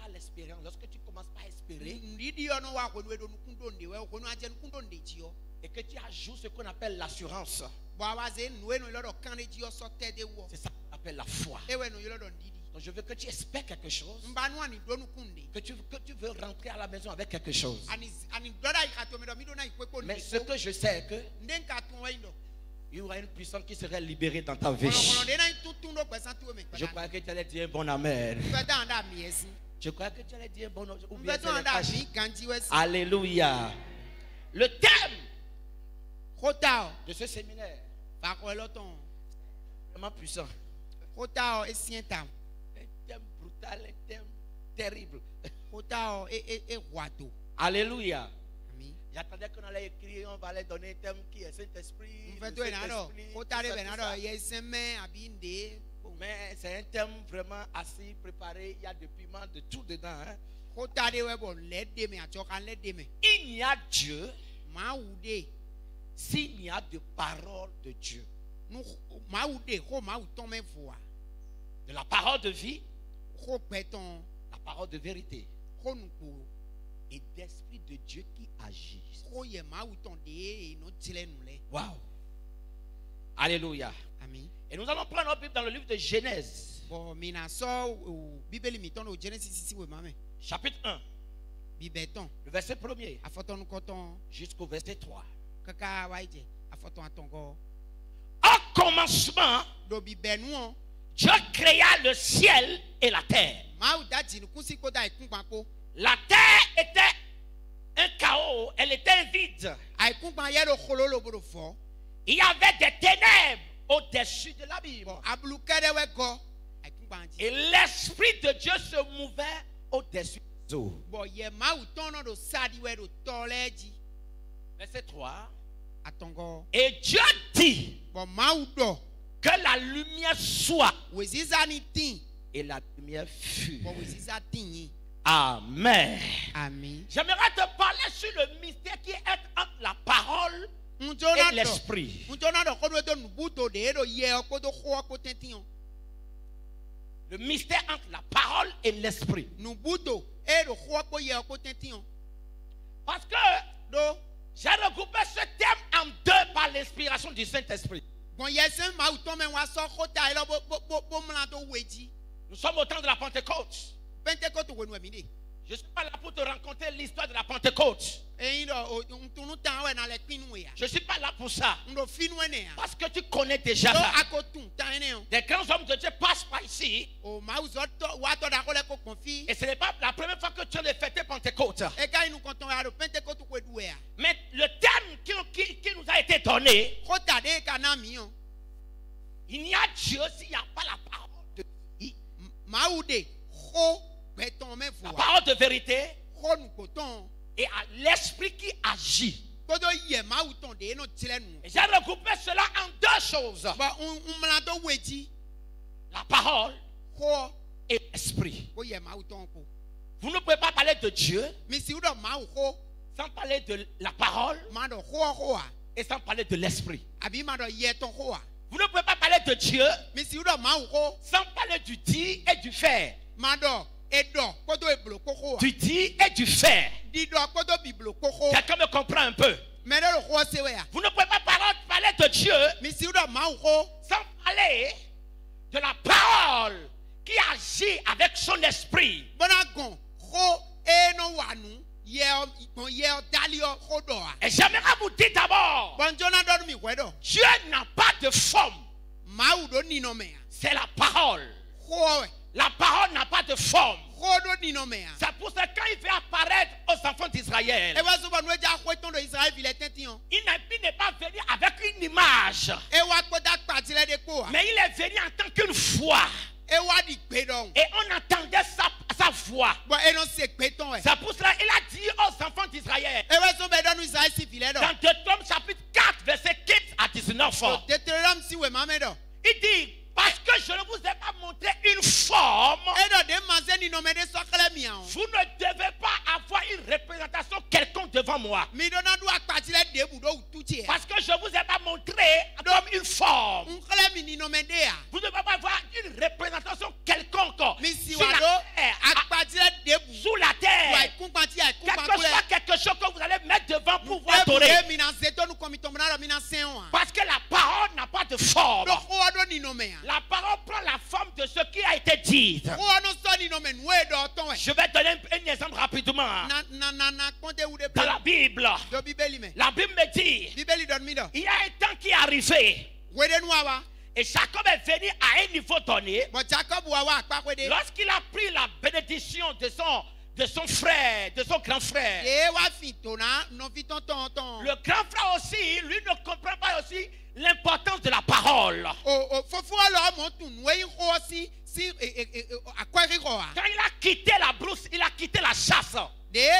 par l'espérance, lorsque tu commences par espérer et que tu ajoutes ce qu'on appelle l'assurance, c'est ça qu'on appelle la foi. Donc je veux que tu espères quelque chose, que tu veux rentrer à la maison avec quelque chose. Mais ce que je sais est que il y aura une puissance qui serait libérée dans ta vie. Je crois que tu allais dire un bon amen. Je crois que tu allais dire un bon amen. Alléluia. Le thème de ce séminaire est vraiment puissant. Un thème brutal, un thème terrible. Alléluia. J'attendais qu'on allait écrire, on va aller donner un thème qui est Saint-Esprit. Mais c'est un thème vraiment assez préparé. Il y a des piments de tout dedans. Hein? Il n'y a Dieu s'il n'y a de parole de Dieu. De la parole de vie, la parole de vérité. Et d'esprit de Dieu qui agit. Wow. Alléluia. Amen. Et nous allons prendre notre Bible dans le livre de Genèse. Chapitre 1. Le verset 1er jusqu'au verset 3. Au commencement, Dieu créa le ciel et la terre. La terre était un chaos, elle était vide. Il y avait des ténèbres au-dessus de l'abîme. Et l'Esprit de Dieu se mouvait au-dessus des eaux. Verset 3. Et Dieu dit que la lumière soit. Et la lumière fut. Amen. Amen. J'aimerais te parler sur le mystère qui est entre la parole et l'esprit. Le mystère entre la parole et l'esprit. Parce que j'ai regroupé ce thème en deux par l'inspiration du Saint-Esprit. Nous sommes au temps de la Pentecôte. Je ne suis pas là pour te raconter l'histoire de la Pentecôte. Je ne suis pas là pour ça. Parce que tu connais déjà ça. Des grands hommes de Dieu passent par ici. Et ce n'est pas la première fois que tu as fêté Pentecôte. Mais le thème qui nous a été donné, il n'y a Dieu s'il n'y a pas la parole de vie. La parole de vérité et à l'esprit qui agit. Et j'ai regroupé cela en deux choses. La parole et l'esprit. Vous ne pouvez pas parler de Dieu sans parler de la parole et sans parler de l'esprit. Vous ne pouvez pas parler de Dieu sans parler du dire et du faire. Du dire et du faire. Quelqu'un me comprend un peu? Vous ne pouvez pas parler de Dieu sans parler de la parole qui agit avec son esprit. Et j'aimerais vous dire d'abord, Dieu n'a pas de forme. C'est la parole. La parole n'a pas de forme. C'est pour ça que quand il fait apparaître aux enfants d'Israël, il n'est pas venu avec une image, mais il est venu en tant qu'une voix. Et on entendait sa voix. C'est pour cela qu'il a dit aux enfants d'Israël, dans Deutéronome chapitre 4 verset 15 à 19, il dit: parce que je ne vous ai pas montré une forme, vous ne devez pas avoir une représentation quelconque devant moi. Parce que je ne vous ai pas montré comme une forme. Vous ne devez pas avoir une représentation quelconque sur la terre. Je vais donner un exemple rapidement. Dans la Bible me dit, il y a un temps qui est arrivé. Et Jacob est venu à un niveau donné. Lorsqu'il a pris la bénédiction de son frère, de son grand frère. Le grand frère aussi, lui ne comprend pas aussi l'importance de la parole. Quand il a quitté la brousse, il a quitté la chasse. Il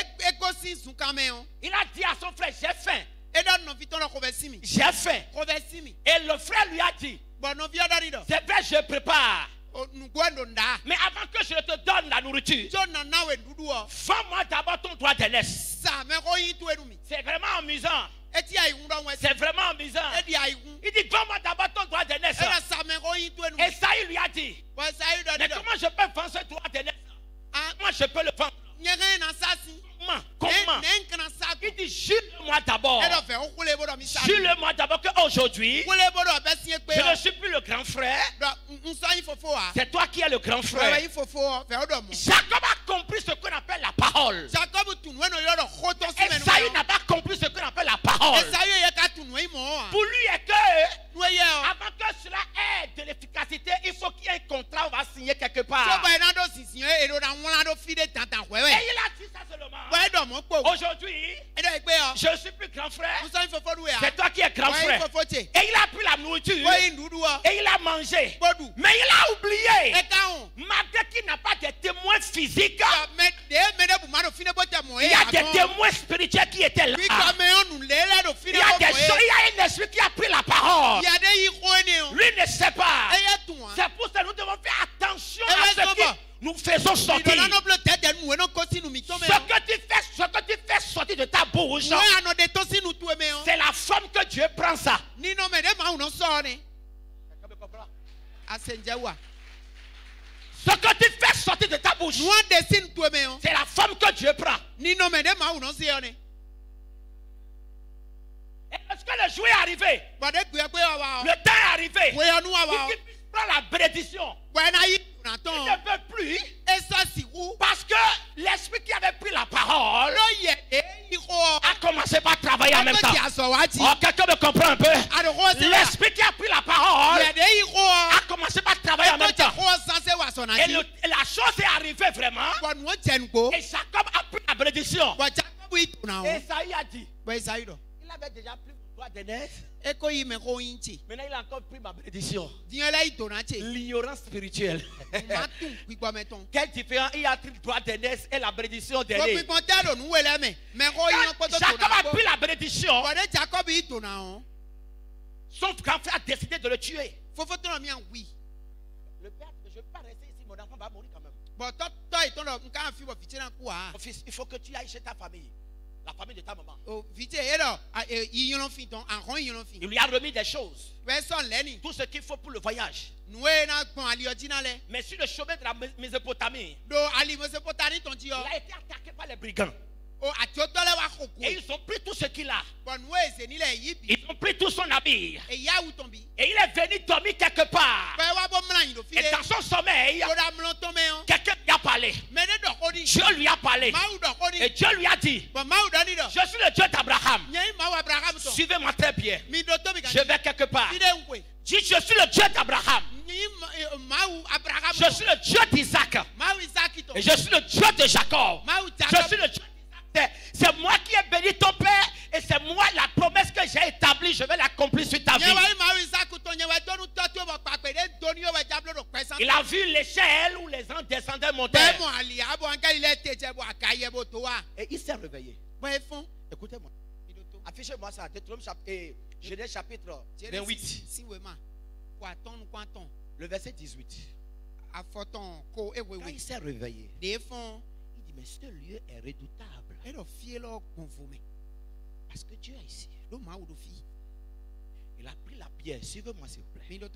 a dit à son frère, j'ai faim. J'ai faim. Et le frère lui a dit, c'est vrai, je prépare. Mais avant que je te donne la nourriture, vends-moi d'abord ton droit d'aînesse. C'est vraiment amusant. C'est vraiment amusant. Il dit, vends-moi d'abord ton droit d'aînesse. Et Saïd lui a dit, mais comment je peux vendre ce droit d'aînesse? Comment je peux le vendre? Comment? Il dit, jure-le-moi d'abord. Jure-le-moi d'abord qu'aujourd'hui, je ne suis plus le grand frère. C'est toi qui es le grand frère. Jacob a compris ce qu'on appelle la parole. Et Saïd n'a pas compris ce qu'on appelle la parole. Pour lui, est que avant que cela ait de l'efficacité, il faut qu'il y ait un contrat, on va signer quelque part. Et il a dit ça seulement. Aujourd'hui, je ne suis plus grand frère. C'est toi qui es grand frère. Et il a pris la nourriture. Et il a mangé. Mais il a oublié. Malgré qu'il n'a pas de témoins physiques, il y a des témoins spirituels qui étaient là. Il y a des choses, il y a un esprit qui a pris la parole. Lui ne sait pas. C'est pour ça que nous devons faire attention à ce que nous faisons sortir. Ce que tu fais sortir de ta bouche, c'est la forme que Dieu prend ça. Ce que tu fais sortir de ta bouche, c'est la forme que Dieu prend. Et est-ce que le jour est arrivé? Le temps est arrivé. Il prend la bénédiction. Il ne peut plus. Parce que l'esprit qui avait pris la parole a commencé par travailler en même temps. Oh, quelqu'un me comprend un peu? L'esprit qui a pris la parole a commencé par travailler en même temps. Et la chose est arrivée vraiment. Et Jacob a pris la bénédiction. Et Saïd a dit, il avait déjà pris le droit d'aînesse. Maintenant il a encore pris ma bénédiction. L'ignorance spirituelle. Quelle différence? Il a pris le droit d'aînesse et la bénédiction d'aînée. Jacob a pris la bénédiction. Son grand frère a décidé de le tuer. Le père, je ne peux pas rester ici, mon enfant va mourir quand même. Mon fils, il faut que tu ailles chez ta famille. La famille de ta maman. Il lui a remis des choses. Tout ce qu'il faut pour le voyage. Mais sur le chemin de la Mésopotamie, il a été attaqué par les brigands. Et ils ont pris tout ce qu'il a. Ils ont pris tout son habit. Et il est venu dormir quelque part. Et dans son sommeil, quelqu'un lui a parlé. Dieu lui a parlé. Et Dieu lui a dit, je suis le Dieu d'Abraham. Suivez-moi très bien. Je vais quelque part. Dis, je suis le Dieu d'Abraham. Je suis le Dieu d'Isaac. Et je suis le Dieu de Jacob. Je suis le Dieu. C'est moi qui ai béni ton père et c'est moi la promesse que j'ai établie, je vais l'accomplir sur ta vie. Il a vu l'échelle où les gens descendaient monter. Et il s'est réveillé. Écoutez-moi. Affichez-moi ça. Genèse chapitre 28. Le verset 18. Quand il s'est réveillé, il dit, mais ce lieu est redoutable. Parce que Dieu est ici. Il a pris la pierre. Suivez-moi s'il vous plaît. Il a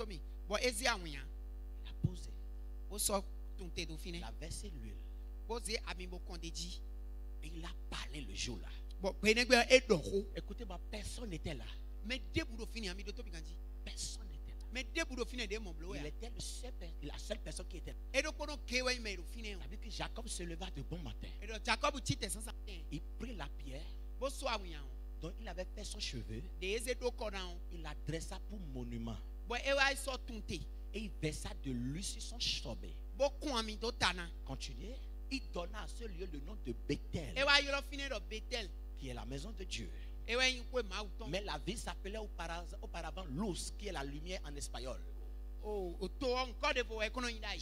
posé. Il a versé l'huile. Et il a parlé le jour-là. Écoutez-moi, personne n'était là. Personne n'était là. Il était la seule personne qui était là. Tu as vu que Jacob se leva de bon matin. Il prit la pierre dont il avait fait son cheveu. Il la dressa pour monument. Et il versa de l'huile sur son sommet. Continuez. Il donna à ce lieu le nom de Bethel, qui est la maison de Dieu. Mais la ville s'appelait auparavant Luz, qui est la lumière en espagnol.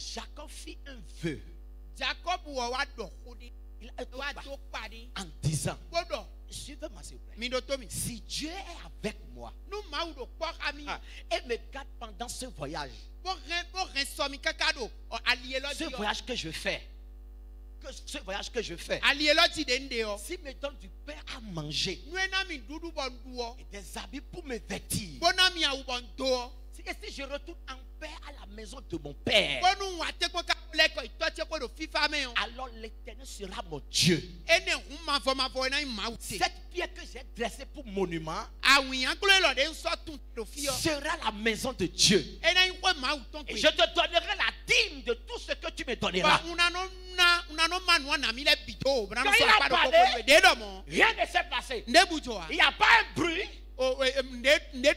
Jacob fit un vœu en disant, suivez-moi s'il vous plaît, si Dieu est avec moi et me garde pendant ce voyage que je fais, ce voyage que je fais, s'il me donne du pain à manger et des habits pour me vêtir, et si je retourne en paix à la maison de mon père, alors l'Éternel sera mon Dieu. Cette pierre que j'ai dressée pour monument sera la maison de Dieu. Et je te donnerai la dîme de tout ce que tu me donneras. Quand il a parlé, rien ne s'est passé. Il n'y a pas un bruit. Il n'y a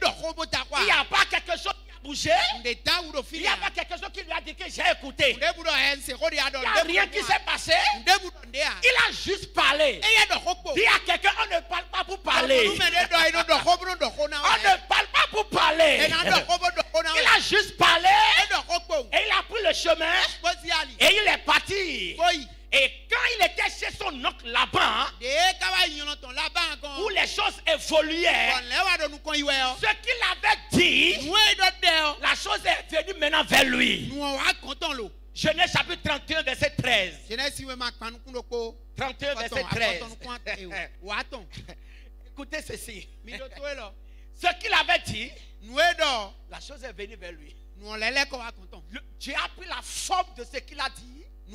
pas quelque chose qui a bougé. Il n'y a pas quelque chose qui lui a dit que j'ai écouté. Il n'y a rien qui s'est passé. Il a juste parlé. Il y a quelqu'un, on ne parle pas pour parler. On ne parle pas pour parler. Il a juste parlé. Et il a pris le chemin. Et il est parti. Et quand il était chez son oncle Laban, où les choses évoluaient, ce qu'il avait dit, la chose est venue maintenant vers lui. Genèse chapitre 31, verset 13. 31, verset 13. Écoutez ceci. Ce qu'il avait dit, la chose est venue vers lui. Dieu a pris la forme de ce qu'il a dit. Et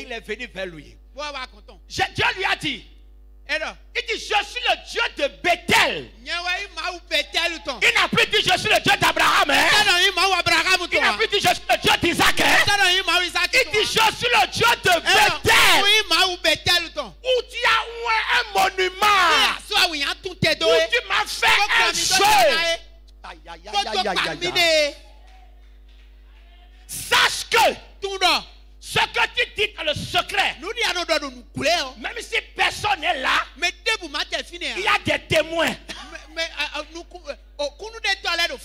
il est venu vers lui. Dieu lui a dit, il dit, je suis le Dieu de Bethel. Il n'a plus dit, je suis le Dieu d'Abraham. Il n'a plus dit, je suis le Dieu d'Isaac. Il dit, je suis le Dieu de Bethel. Où tu as oué un monument. Où tu m'as fait un jeu. Aïe, aïe, aïe, aïe, aïe, aïe. Sache que ce que tu dis dans le secret, même si personne n'est là, il y a des témoins.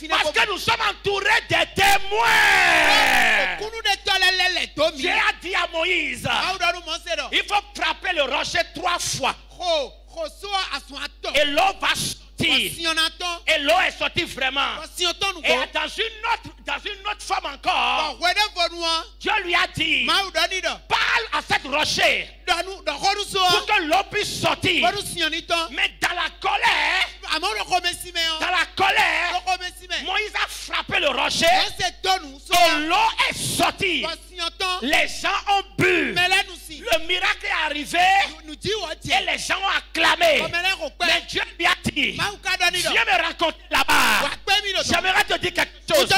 Parce que nous sommes entourés des témoins. Dieu a dit à Moïse, il faut frapper le rocher 3 fois. Et l'eau va sortir. Et l'eau est sortie vraiment. Et dans une autre forme encore, Dieu lui a dit, parle à cette rocher pour que l'eau puisse sortir. Mais dans la colère, Moïse a frappé le rocher et l'eau est sortie. Les gens ont bu. Le miracle est arrivé et les gens ont acclamé. Mais Dieu lui a dit, Dieu me raconte là-bas. J'aimerais te dire quelque chose.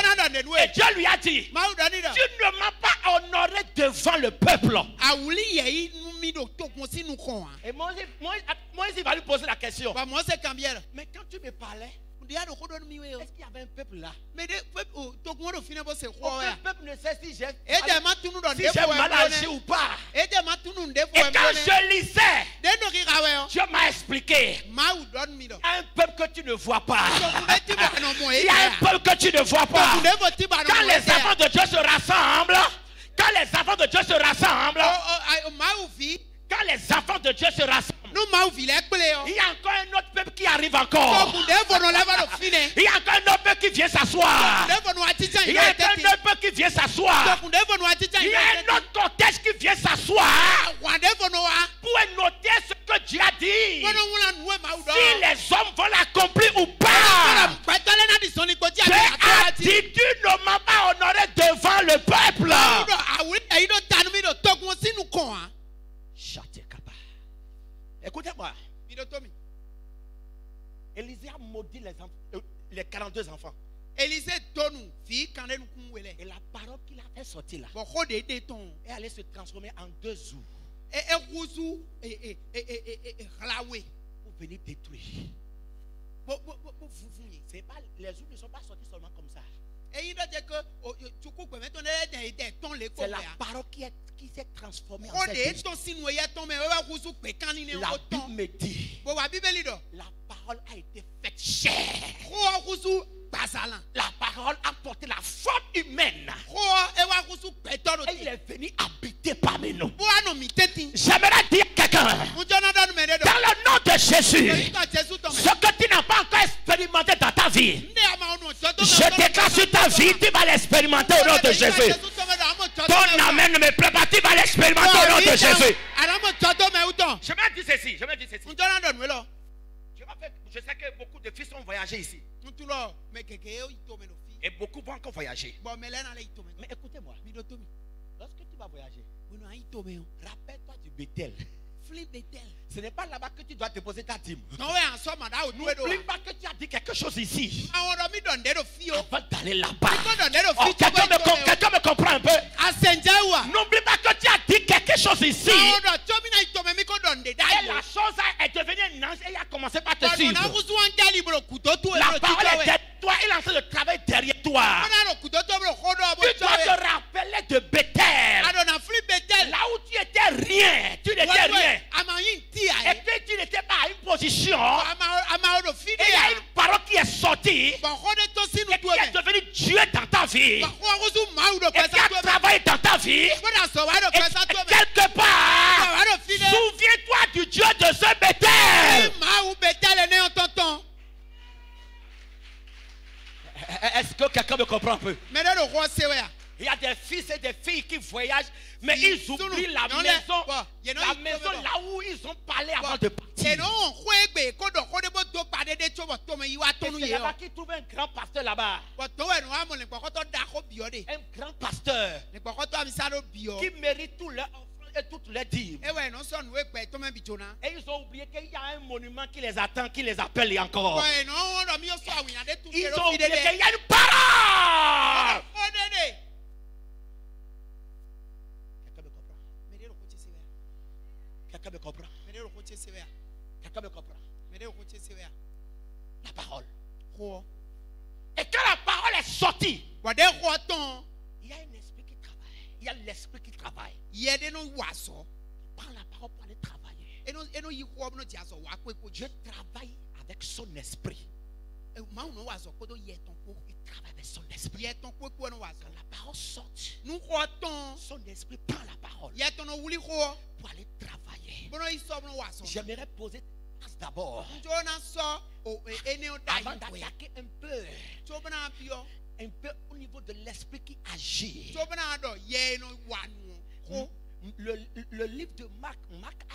Et Dieu lui a dit, tu ne m'as pas honoré devant le peuple. Et Moïse il va lui poser la question. Mais quand tu me parlais, est-ce qu'il y avait un peuple là? Aucun peuple ne sait si j'ai mal agi ou pas. Et quand je lisais, Dieu m'a expliqué. Il y a un peuple que tu ne vois pas. Il y a un peuple que tu ne vois pas. Quand les enfants de Dieu se rassemblent, quand les enfants de Dieu se rassemblent, il y a encore un autre peuple qui arrive encore. Il y a encore un autre peuple qui vient s'asseoir. Il y a encore un autre peuple qui vient s'asseoir. Il y a un autre cortège qui vient s'asseoir pour noter ce que Dieu a dit. Si les hommes vont l'accomplir ou pas. Dieu a dit, tu ne m'as pas honoré devant le peuple. Écoutez-moi. Élisée a maudit les 42 enfants. Et la parole qu'il a fait sortir là est allée se transformer en 2 jours. Pour venir détruire. C'est pas, les jours ne sont pas sortis seulement comme ça. C'est la parole qui s'est transformée en cette jours. La Bible me dit, la parole a été faite chair. La parole a porté la forme humaine. Et il est venu habiter parmi nous. J'aimerais dire quelqu'un, dans le nom de Jésus, ce que tu n'as pas encore expérimenté dans ta vie, je déclare sur ta vie, tu vas l'expérimenter au nom de Jésus. Ton amen ne me plaît pas, tu vas l'expérimenter au nom de Jésus. Je me dis ceci, je sais que beaucoup de fils ont voyagé ici. Et beaucoup vont encore voyager. Mais écoutez-moi, lorsque tu vas voyager, rappelle-toi du Bethel. Ce n'est pas là-bas que tu dois déposer ta dîme. N'oublie pas que tu as dit quelque chose ici avant d'aller là-bas. Oh, quelqu'un me comprend un peu. N'oublie pas que tu as dit quelque chose ici. Et la chose est devenue une ange et il a commencé par te suivre. La parole est derrière toi, il est en train de travailler derrière toi. Tu dois te rappeler de Bethel. Là où tu étais rien, tu n'étais rien. Et puis tu n'étais pas à une position. Et il y a une parole qui est sortie. Et qui est devenue Dieu dans ta vie. Et qui a travaillé dans ta vie. Et quelque part, souviens-toi du Dieu de ce Bethel. Est-ce que quelqu'un me comprend un peu? Il y a des fils et des filles qui voyagent, mais ils oublient la maison là où ils ont parlé avant de partir. Et c'est là-bas qu'ils trouvent un grand pasteur là-bas. Un grand pasteur qui mérite tout leur offrande et toutes les dîmes. Et ils ont oublié qu'il y a un monument qui les attend, qui les appelle encore. Ils ont oublié qu'il y a une parole. Quelqu'un me comprend? Quelqu'un me comprend? La parole. Et quand la parole est sortie, il y a un esprit qui travaille. Il y a l'esprit qui travaille. Il prend la parole pour aller travailler. Dieu travaille avec son esprit. Il travaille avec son esprit. Quand la parole sort, son esprit prend la parole pour aller travailler. J'aimerais poser d'abord avant d'attaquer un peu au niveau de l'esprit qui agit. Le livre de Marc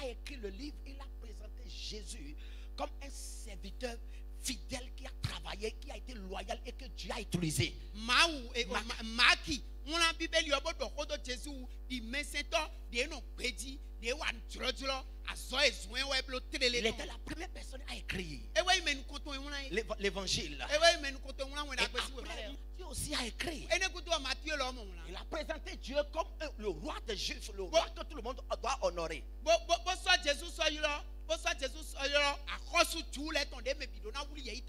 a écrit le livre, il a présenté Jésus comme un serviteur fidèle qui a travaillé, qui a été loyal et que Dieu a utilisé. Il était la première personne à écrire l'évangile. Dieu aussi a écrit. Il a présenté Dieu comme le roi des Juifs, le roi que tout le monde doit honorer.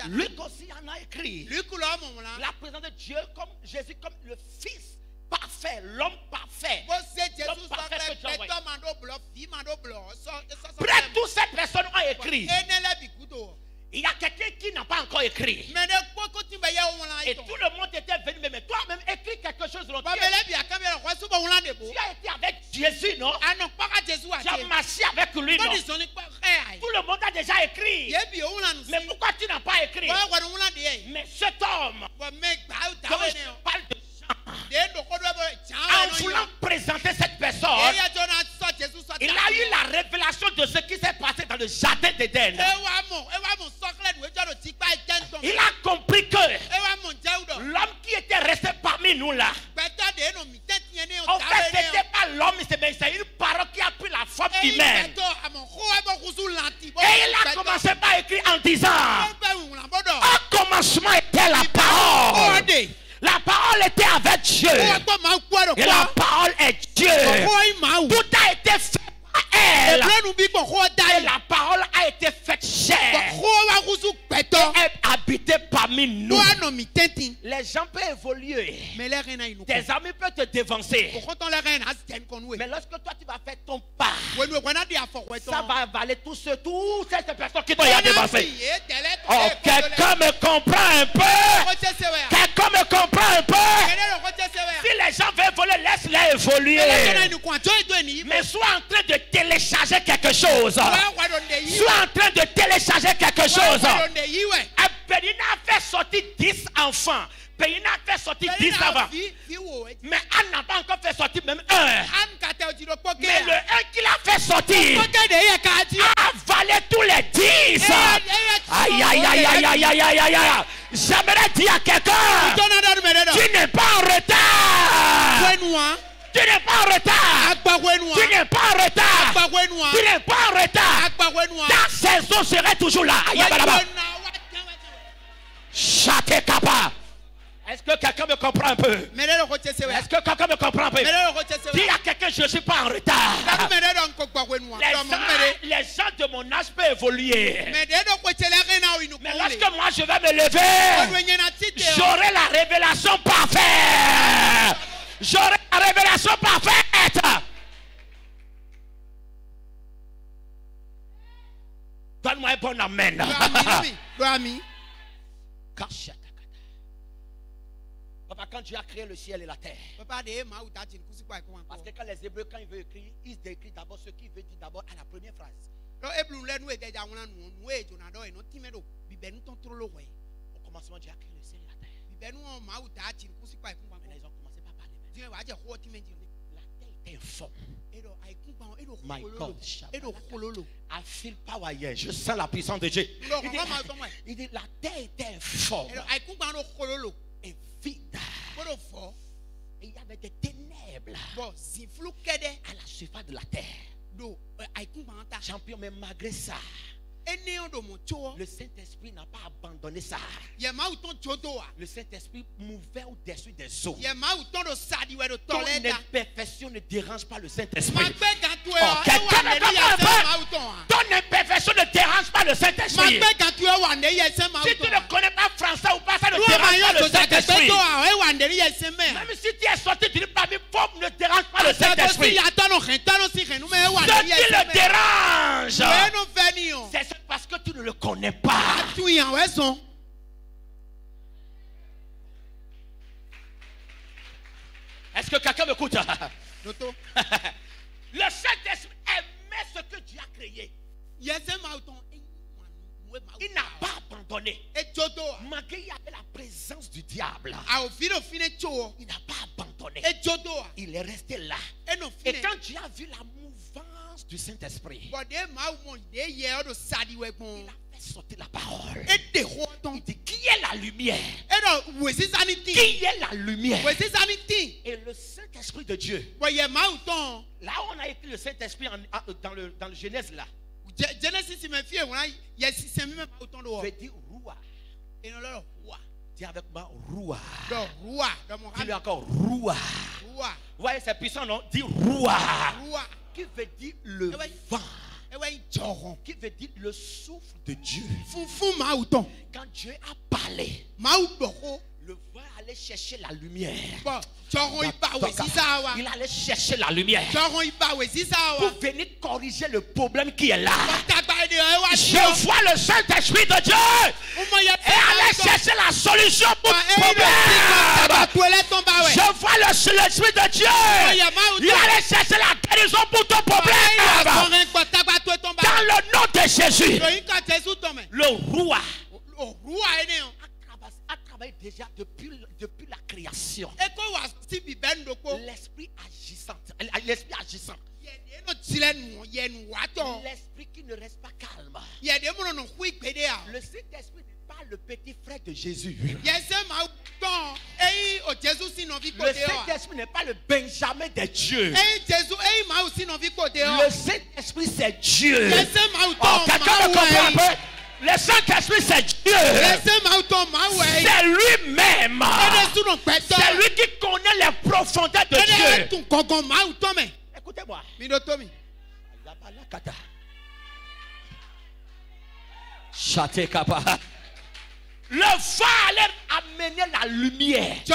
Luc aussi en a écrit. Il a présenté Dieu comme Jésus comme le Fils parfait, l'homme parfait. L'homme parfait que Dieu a envoyé. Bref, toutes ces personnes ont écrit. Il y a quelqu'un qui n'a pas encore écrit. Et tout le monde était venu, mais toi-même écris quelque chose. Tu as été avec Jésus, non? Tu as marché avec lui, non? Tout le monde a déjà écrit. Mais pourquoi tu n'as pas écrit? Mais cet homme, comme je parle de en voulant présenter cette personne, il a eu la révélation de ce qui s'est passé dans le jardin d'Éden. Il a compris que l'homme qui était resté parmi nous là, en fait c'était pas l'homme, mais c'est une parole qui a pris la forme humaine. Et il a commencé par écrire en disant, a commencé commencement était la parole. La parole était avec Dieu. Et la parole est Dieu. Tout a été fait par elle. Et la parole a été faite chair. Et elle habitait parmi nous. Les gens peuvent évoluer. Tes amis peuvent te dévancer. Mais lorsque toi tu vas faire ton pas, ça va avaler tous ces personnes qui t'ont dévancé. Oh, quelqu'un me comprend un peu. Quelqu'un me comprend un peu. Si les gens veulent évoluer, laisse-les évoluer. Mais sois en train de télécharger quelque chose. Sois en train de télécharger quelque chose. Pénina a fait sortir 10 enfants. Pénina a fait sortir 10 avant. Mais Anne n'a pas encore fait sortir même un. Mais le 1 qu'il a fait sortir a avalé tous les 10. Aïe, aïe, aïe, aïe, aïe, aïe, aïe, aïe, aïe. J'aimerais dire à quelqu'un, tu n'es pas en retard. Tu n'es pas en retard. Tu n'es pas en retard. Tu n'es pas en retard. Ta saison serait toujours là. Chate Kappa. Est-ce que quelqu'un me comprend un peu? Est-ce que quelqu'un me comprend un peu? Dis à quelqu'un, je ne suis pas en retard. Les gens de mon âge peuvent évoluer. Mais lorsque moi je vais me lever, j'aurai la révélation parfaite. J'aurai la révélation parfaite. Donne-moi un bon amen. Papa, quand Dieu a créé le ciel et la terre, parce que quand les Hébreux, quand ils veulent écrire, ils décrivent d'abord ce qu'ils veulent dire d'abord à la première phrase. Au commencement, Dieu a créé le ciel et la terre. Maintenant, ils ont commencé par parler. La terre était informe. My God, I feel power here. Je sens la puissance de Dieu. Il dit la terre était informe et vide. Et il y avait des ténèbres à la surface de la terre. Champion, mais malgré ça, le Saint-Esprit n'a pas abandonné ça. Le Saint-Esprit mouvait au-dessus des eaux. Ton imperfection ne dérange pas le Saint-Esprit. Ton imperfection ne dérange pas le Saint-Esprit. Si tu ne connais pas français ou pas, ça ne dérange pas le Saint-Esprit. Même si tu es sorti d'une famille pauvre, ne dérange pas le Saint-Esprit. Ce qui le dérange, c'est parce que tu ne le connais pas. Est-ce que quelqu'un m'écoute? Le Saint-Esprit aimait ce que Dieu a créé. Il n'a pas abandonné. Malgré il y avait la présence du diable, il n'a pas abandonné. Il est resté là. Et quand Dieu a vu la mouvance du Saint-Esprit, il a fait sortir la parole. Il dit, qui est la lumière? Qui est la lumière? Et le Saint-Esprit de Dieu, là où on a écrit le Saint-Esprit dans le Genèse là, veut dire roua. Dis avec moi roua. Dis-le encore roua. Vous voyez, c'est puissant, non? Dis roua. Qui veut dire le vent. Qui veut dire le souffle de Dieu. Quand Dieu a parlé, le vent allait chercher la lumière. Il allait chercher la lumière pour venir corriger le problème qui est là. Je vois le Saint-Esprit de Dieu et aller chercher la solution pour le problème. Je vois l'Esprit de Dieu. Il allait chercher la guérison pour ton problème. Dans le nom de Jésus, le roi a travaillé déjà depuis la création. L'esprit agissant. L'esprit qui ne reste pas calme. Le Saint-Esprit n'est pas le petit frère de Jésus. Le Saint-Esprit n'est pas le Benjamin de Dieu. Le Saint-Esprit c'est Dieu. Oh, quelqu'un me comprend un peu? Le Saint-Esprit, c'est Dieu. C'est lui-même. C'est lui qui connaît les profondeurs de Dieu. Écoutez-moi. Le vent allait amener la lumière. Il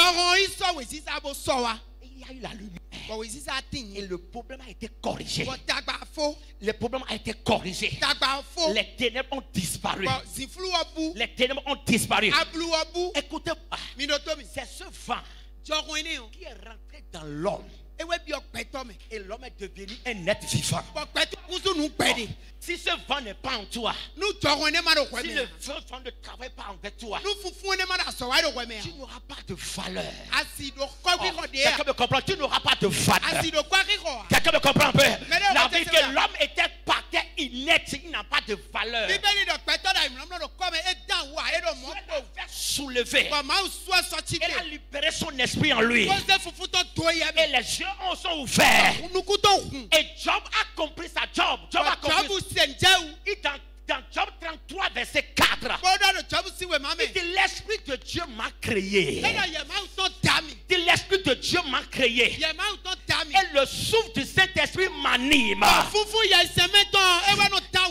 y a eu la lumière. Et le problème a été corrigé. Le problème a été corrigé. Les ténèbres ont disparu. Les ténèbres ont disparu. Écoutez-moi. C'est ce vent qui est rentré dans l'homme. Et l'homme est devenu un être vivant. Si ce vent n'est pas en toi, si le vent ne travaille pas avec toi, tu n'auras pas de valeur. Quelqu'un me comprend? Tu n'auras pas de valeur. Quelqu'un me comprend un peu? La vie que l'homme était par terre inerte, il n'a pas de valeur. Dieu l'avait soulevé. Il a libéré son esprit en lui. Et les yeux sont ouverts. Et Job a compris sa job. Job a compris. Et dans Job 33, verset 4, il dit l'Esprit de Dieu m'a créé. Il dit l'Esprit de Dieu m'a créé. Et le souffle du Saint-Esprit m'anime.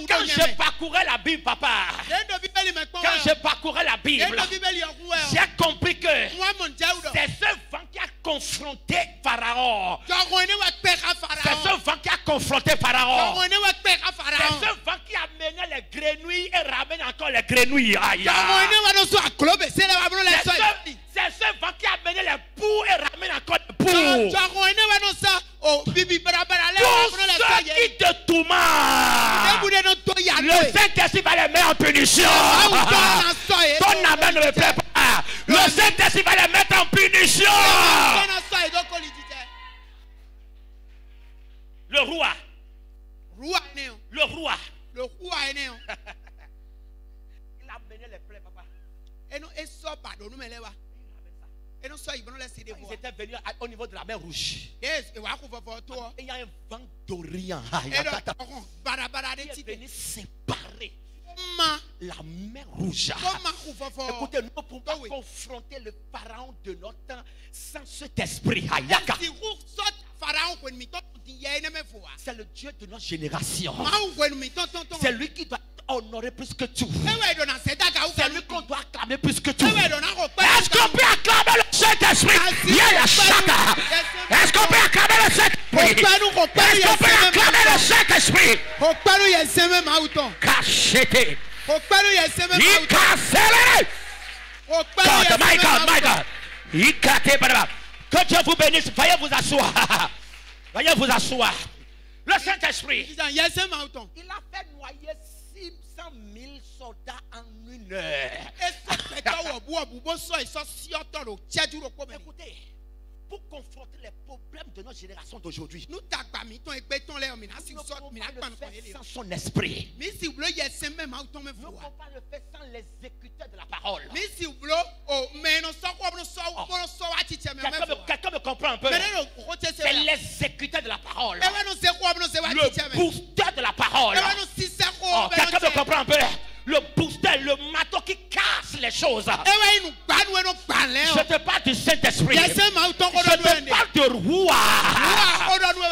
Quand je parcourais la Bible, papa, quand je parcourais la Bible, j'ai compris que c'est ce vent qui a confronté Pharaon. C'est ce vent qui a confronté Pharaon. C'est ce vent qui a mené les grenouilles et ramène encore les grenouilles. C'est ce vent qui a mené les poux et ramène encore les poux. Tous ceux qui te tourmentent, le Saint-Esprit va les mettre en punition. Ton amen ne me plaît pas. Le Saint-Esprit va les mettre en punition. Le roi. Le roi. Il a mené les plaies, papa. Ils étaient venus au niveau de la mer Rouge. Il y a un vent d'Orient qui est venu séparer la mer Rouge. Écoutez, nous ne pouvons pas confronter le pharaon de notre temps sans cet esprit. C'est le Dieu de notre génération. C'est lui qui doit honorer plus que tout. C'est lui qu'on doit acclamer plus que tout. Est-ce qu'on peut acclamer le Saint-Esprit? Est-ce qu'on peut acclamer le Saint-Esprit? Est-ce qu'on peut acclamer le Saint-Esprit? Cachetez. My God. Que Dieu vous bénisse. Veuillez vous asseoir. Veuillez vous asseoir. Le Saint-Esprit, il a fait noyer 600 000 soldats en une heure. Écoutez, pour confronter les problèmes de notre génération d'aujourd'hui, nous ne pouvons pas le faire sans son esprit. Nous ne pouvons pas le faire sans l'exécuteur de la parole. Quelqu'un me comprend un peu? C'est l'exécuteur de la parole. Le booster de la parole. Quelqu'un me comprend un peu? Le booster, le marteau qui casse les choses. Je te parle du Saint-Esprit. Je te parle de roi.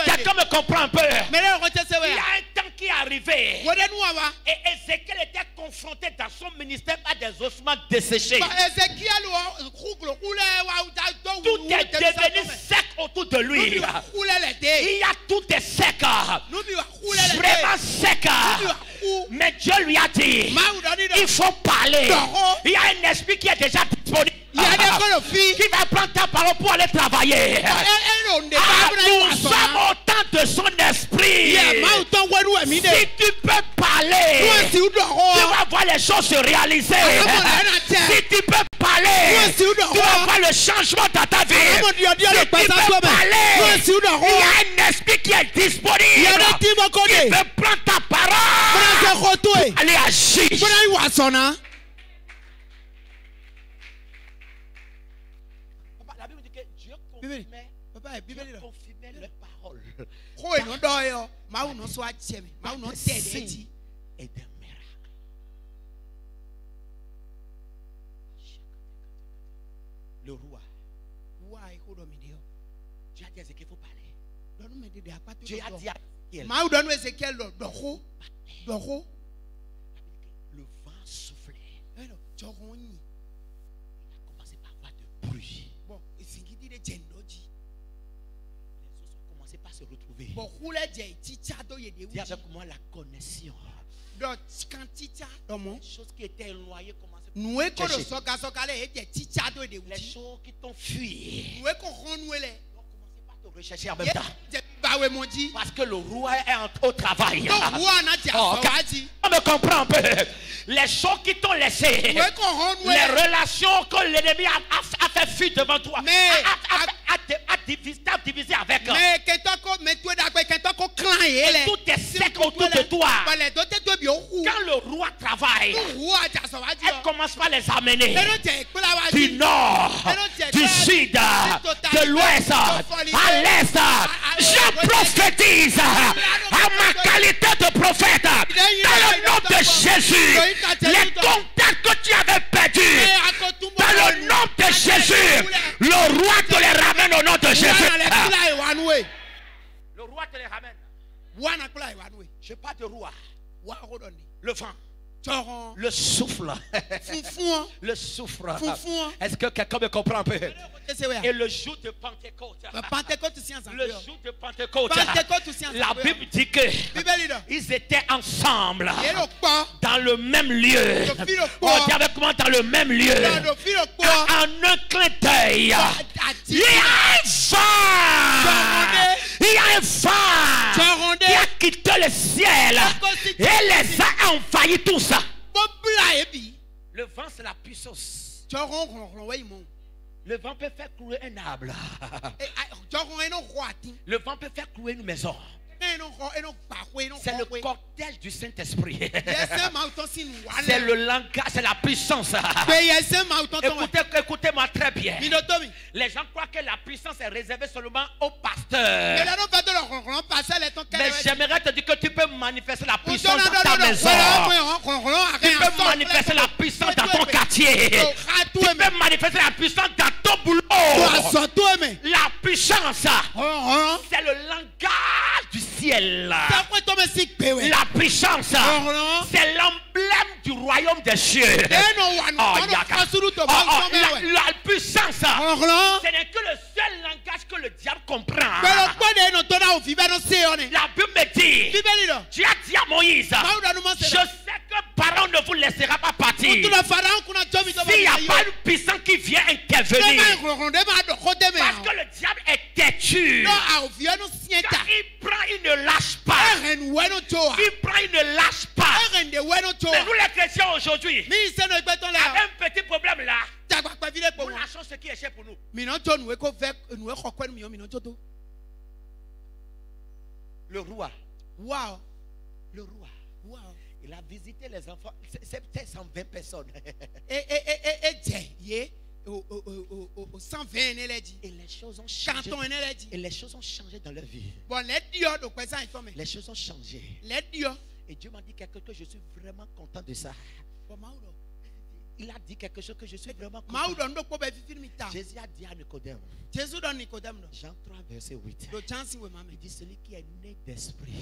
Quelqu'un me comprend un peu? Il y a un temps qui est arrivé. Et Ézéchiel était confronté dans son ministère par des ossements desséchés. Tout est devenu sec autour de lui. Il y a tout est sec. Vraiment sec. Mais Dieu lui a dit, il faut parler. Il y a un esprit qui est déjà disponible. Qui va prendre ta parole pour aller travailler. Nous sommes au temps de son esprit. Si tu peux parler, tu vas voir les choses se réaliser. Si tu peux parler, tu vas voir le changement dans ta vie. Si tu peux parler, il y a un esprit qui est disponible. Qui veut prendre ta parole pour aller agir. Dieu confirmait les paroles. Et des miracles. Le roi. Tu as dit à Ézéchiel, il faut parler. Tu as dit à Ézéchiel. Le vent soufflait. Il a commencé par avoir de bruit. Les os ont commencé par se retrouver. Dis avec moi la connexion. Les choses qui étaient éloignées commençaient par les choses qui t'ont fui. Te rechercher en même temps. Parce que le roi est au travail. On me comprend un peu. Les choses qui t'ont laissé, les relations que l'ennemi a fait fuir devant toi, a divisé avec. Et tout est sec autour de toi. Quand le roi travaille, elle commence par les amener du nord, du sud, de l'ouest, à l'est. Je prophétise à ma qualité de prophète dans le nom de Jésus. Les contacts que tu avais perdus, dans le nom de Jésus, le roi te les ramène au nom de Jésus. Le roi te les ramène. Je parle de roi. Le vent. Le souffle. Le souffle. Est-ce que quelqu'un me comprend un peu? Et le jour de Pentecôte. Le jour de Pentecôte. La Bible dit que ils étaient ensemble dans le même lieu. On dit avec moi dans le même lieu. En un clin d'œil. Il y a un vent. Il y a un vent qui a quitté le ciel et les a envahis tous. Le vent, c'est la puissance. Le vent peut faire couler un arbre. Le vent peut faire couler une maison. C'est le cortège du Saint-Esprit. C'est le langage, c'est la puissance. Écoutez-moi très bien. Les gens croient que la puissance est réservée seulement aux pasteurs. Mais j'aimerais te dire que tu peux manifester la puissance dans ta maison. Tu peux manifester la puissance dans ton quartier. Tu peux manifester la puissance dans ton boulot. La puissance, c'est le langage du ciel. La puissance, c'est l'emblème du royaume des cieux. La puissance, ce n'est que le seul langage que le diable comprend. La Bible me dit, tu as dit à Moïse, je sais que Pharaon ne vous laissera pas partir. S'il n'y a pas une puissance qui vient intervenir, parce que le diable est têtu. Quand il prend, il ne lâche pas. Il prend, il ne lâche pas. Mais nous les chrétiens aujourd'hui, avec un petit problème là, nous lâchons ce qui est cher pour nous. Le roi. Le roi. Il a visité les enfants. C'est peut-être 120 personnes. Et les choses ont changé. Et les choses ont changé dans leur vie. Les choses ont changé. Et Dieu m'a dit quelque chose que je suis vraiment content de ça. Il a dit quelque chose que je suis vraiment content. Jésus a dit à Nicodème. Jean 3 verset 8. Il dit celui qui est né d'esprit,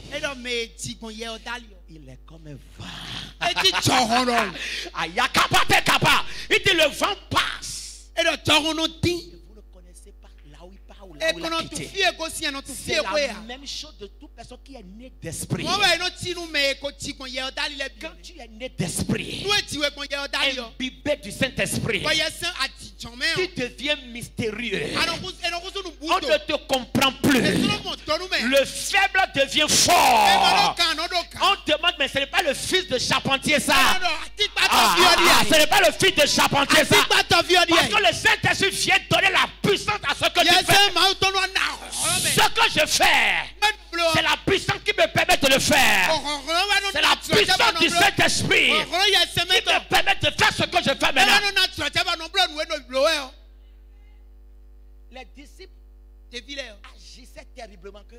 il est comme un vent. Il dit le vent passe. Et vous ne connaissez pas là où il part ou là où il a quitté. C'est la même chose de toute personne qui est née d'esprit. Quand tu es né d'esprit, imbibé du Saint-Esprit, tu deviens mystérieux. On ne te comprend plus. Le faible devient fort. On demande, mais ce n'est pas le fils de charpentier ça. Ce n'est pas le fils de charpentier ça. Parce que le Saint-Esprit vient donner la puissance à ce que tu fais. Ce que je fais, c'est la puissance qui me permet de le faire. C'est la puissance du Saint-Esprit qui me permet de faire ce que je fais maintenant. Les disciples agissaient terriblement que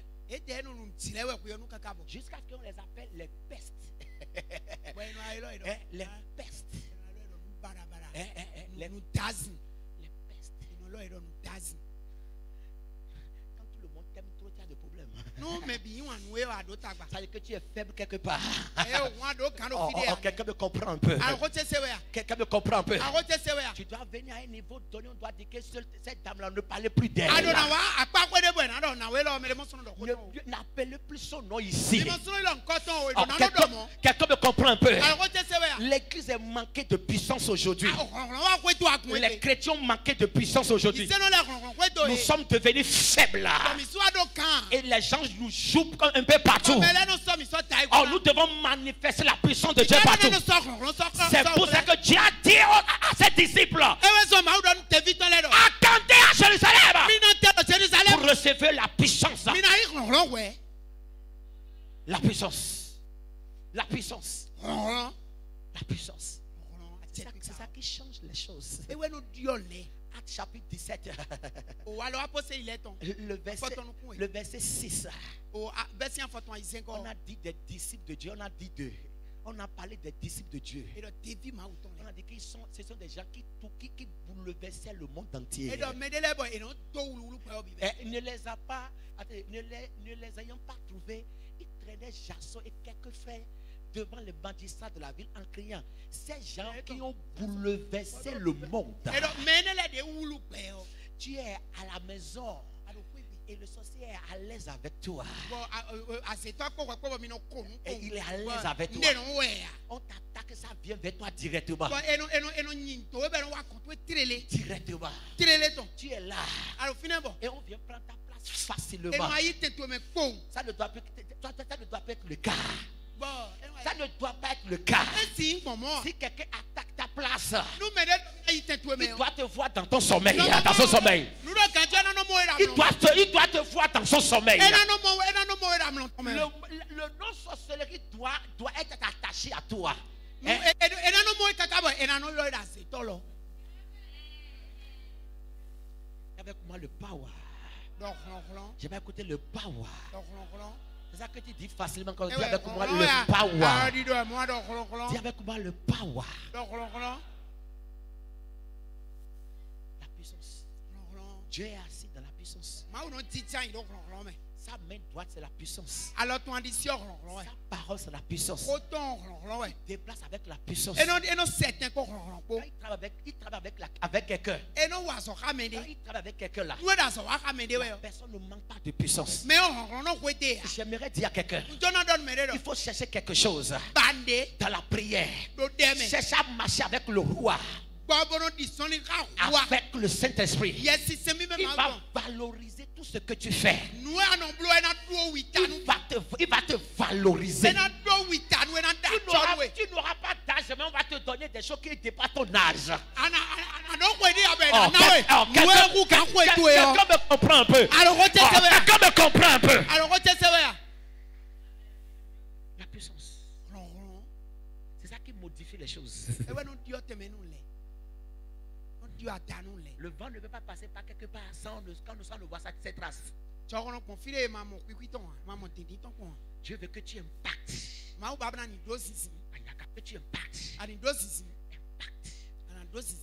jusqu'à ce qu'on les appelle les pestes. Les pestes. Les pestes. Quand tout le monde t'aime trop, tu as des problèmes. Ça veut dire que tu es faible quelque part. Quelqu'un me comprend un peu. Quelqu'un me comprend un peu. Tu dois venir à un niveau donné, on doit dire que cette dame-là ne parlait plus d'elle. N'appelez plus son nom ici. Quelqu'un me comprend un peu. L'église est manquée de puissance aujourd'hui. Les chrétiens manquaient de puissance aujourd'hui. Nous sommes devenus faibles. Et les gens nous jouent un peu partout. Oh, nous devons manifester la puissance de Dieu partout. C'est pour ça que Dieu a dit à ses disciples: attendez à Jérusalem pour recevoir la puissance. La puissance. La puissance. La puissance. C'est ça qui change les choses. Acte chapitre 17. Le verset 6. On a dit des disciples de Dieu. On a dit d'eux. On a parlé des disciples de Dieu. On a dit que ce sont des gens qui bouleversaient le monde entier. Ne les ayant pas trouvés, ils traînaient Jason et quelques frères devant les bandits de la ville en criant: ces gens qui ont bouleversé le monde. Tu es à la maison et le sorcier est à l'aise avec toi. Et il est à l'aise avec toi. On t'attaque, ça vient vers toi directement. Directement. Tu es là. Et on vient prendre ta place facilement. Ça ne doit pas être le cas. Ça ne doit pas être le cas. Si quelqu'un attaque ta place, il doit te voir dans ton sommeil. Dans son sommeil. Il doit te voir dans son sommeil. Le non-sorcellerie doit être attaché à toi. Avec moi le power. Je vais écouter le power. C'est ça que tu dis facilement quand tu dis avec moi le power. Dis avec moi le power. La puissance. Dieu est assis dans la puissance. Sa main droite, c'est la puissance. Sa parole, c'est la puissance. Il déplace avec la puissance. Il travaille avec quelqu'un. Il travaille avec quelqu'un là. Personne ne manque pas de puissance. J'aimerais dire à quelqu'un: il faut chercher quelque chose dans la prière. Cherche à marcher avec le roi. Avec le Saint-Esprit. Il va valoriser tout ce que tu fais. Il va te valoriser. Tu n'auras pas d'âge, mais on va te donner des choses qui dépassent ton âge. Quelqu'un me comprend un peu. Quelqu'un me comprend un peu. La puissance. C'est ça qui modifie les choses. Le vent ne peut pas passer par quelque part sans ne voir ses traces. Dieu veut que tu impactes. Que tu impactes.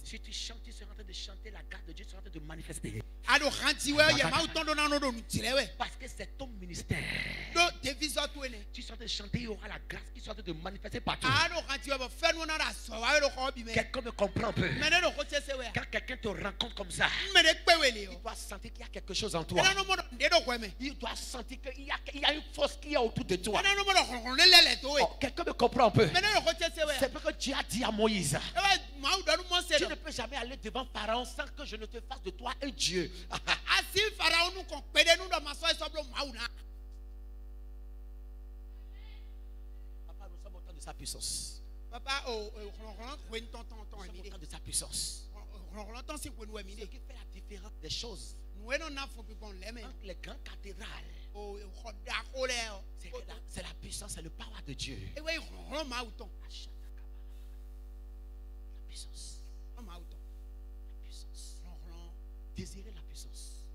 Si tu chantes, tu seras en train de chanter la grâce de Dieu, tu seras en train de manifester. Parce que c'est ton ministère. Tu seras en train de chanter, il y aura la grâce qui sera en train de manifester partout. Quelqu'un me comprend un peu. Quand quelqu'un te rencontre comme ça, il doit sentir qu'il y a quelque chose en toi. Il doit sentir qu'il y a une force qui est autour de toi. Quelqu'un me comprend un peu. C'est parce que Dieu a dit à Moïse: tu ne peux jamais aller devant Pharaon sans que je ne te fasse de toi un Dieu. Papa, nous sommes au temps de sa puissance. Nous sommes au temps de sa puissance. Ce qui fait la différence des choses entre les grandes cathédrales, c'est la puissance, c'est le pouvoir de Dieu. La puissance. La puissance. Désirer la puissance.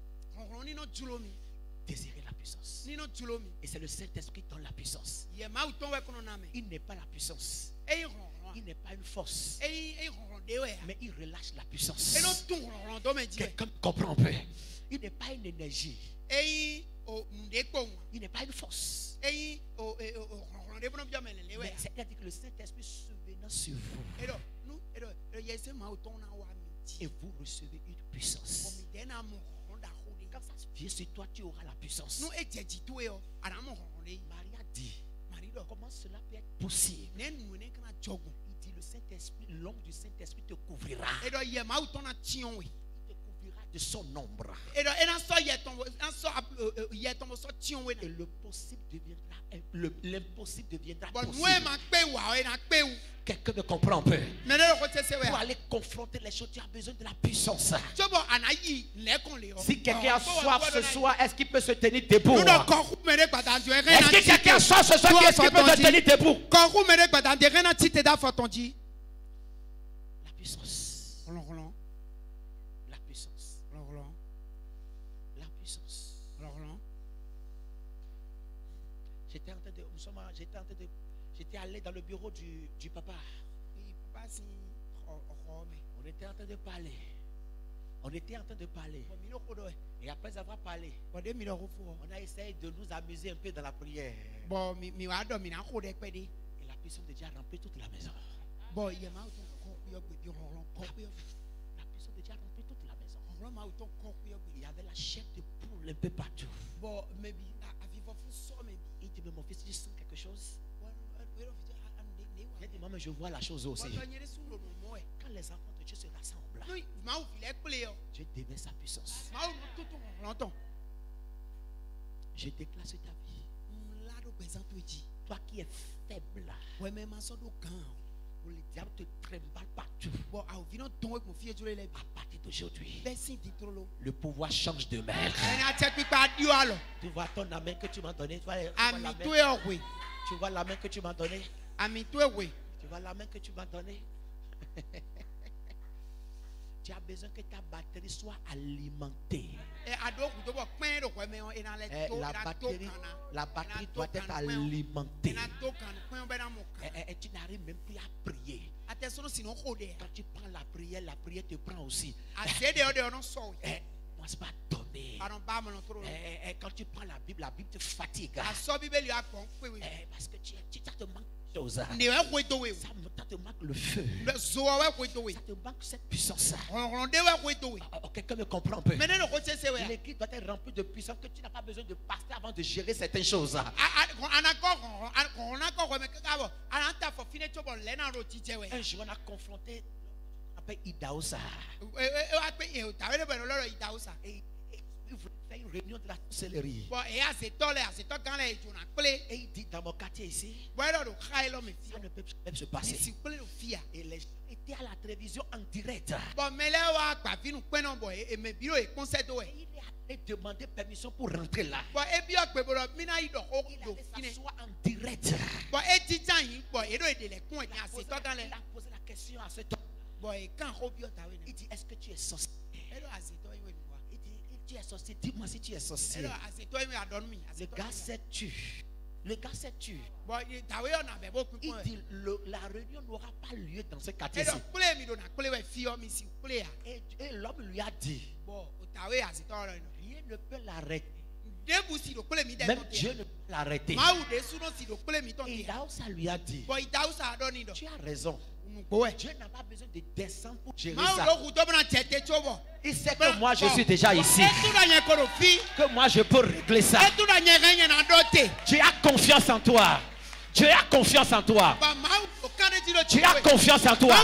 Désirer la puissance. Et c'est le Saint-Esprit qui donne la puissance. Il n'est pas la puissance. Il n'est pas une force. Mais il relâche la puissance. Quelqu'un comprend un peu. Il n'est pas une énergie. Il n'est pas une force. Mais c'est-à-dire que le Saint-Esprit se venant sur vous. Et vous recevez une puissance. Quand ça vient sur toi, tu auras la puissance. Maria dit, comment cela peut être possible? Il dit, le Saint-Esprit, l'ombre du Saint-Esprit te couvrira. Il te couvrira de son ombre. Et le possible deviendra, l'impossible deviendra possible. Quelqu'un me comprend un peu. Pour aller confronter les choses, tu as besoin de la puissance. Si quelqu'un a soif ce soir, est-ce qu'il peut se tenir debout? Est-ce que quelqu'un a soif ce soir, est-ce qu'il peut se tenir debout? La puissance. La puissance. La puissance. J'étais allé dans le bureau du papa. On était en train de parler. Et après avoir parlé, on a essayé de nous amuser un peu dans la prière. Et la puissance de Dieu a rempli toute la maison. La puissance de Dieu a rempli toute la maison. Il y avait la chair de poule un peu partout. Il dit, mais mon fils, tu sens quelque chose? J'ai dit, maman, je vois la chose aussi. Quand les enfants de Dieu se rassemblent, Dieu déverse sa puissance. Je déclare sur ta vie. Toi qui es faible, le diable te trimballe partout. À partir d'aujourd'hui, le pouvoir change de maître. Tu vois ton main que tu m'as donnée. Tu vois la main que tu m'as donnée. Tu vois la main que tu m'as donnée. Tu as besoin que ta batterie soit alimentée. La batterie doit être alimentée. Et tu n'arrives même plus à prier. Quand tu prends la prière te prend aussi. Moi, c'est pas dormir. Et quand tu prends la Bible te fatigue. Parce que tu te manques de choses. Ça te manque le feu. Ça te manque cette puissance. Quelqu'un me comprend un peu. L'église doit être remplie de puissance que tu n'as pas besoin de passer avant de gérer certaines choses. Un jour, on a confronté Idaosa. Et il voulait faire une réunion de la sorcellerie. Et il dit, dans mon quartier ici, ça ne peut même se passer. Et les gens étaient à la télévision en direct. Et il a demandé permission pour rentrer là. Il allait s'asseoir en direct. Il a posé la question à cet homme. Il dit, est-ce que tu es sorcier? Il dit, tu es sorcier, dis-moi si tu es sorcier. Le gars s'est tué. Il dit, la réunion n'aura pas lieu dans ce quartier-ci. Et l'homme lui a dit, rien ne peut l'arrêter. Même Dieu ne peut l'arrêter. Et Idaosa lui a dit, tu as raison. Dieu n'a pas besoin de descendre pour gérer ça. Il sait que moi je suis déjà ici. Que moi je peux régler ça. Tu as confiance en toi. Tu as confiance en toi. Tu as confiance en toi.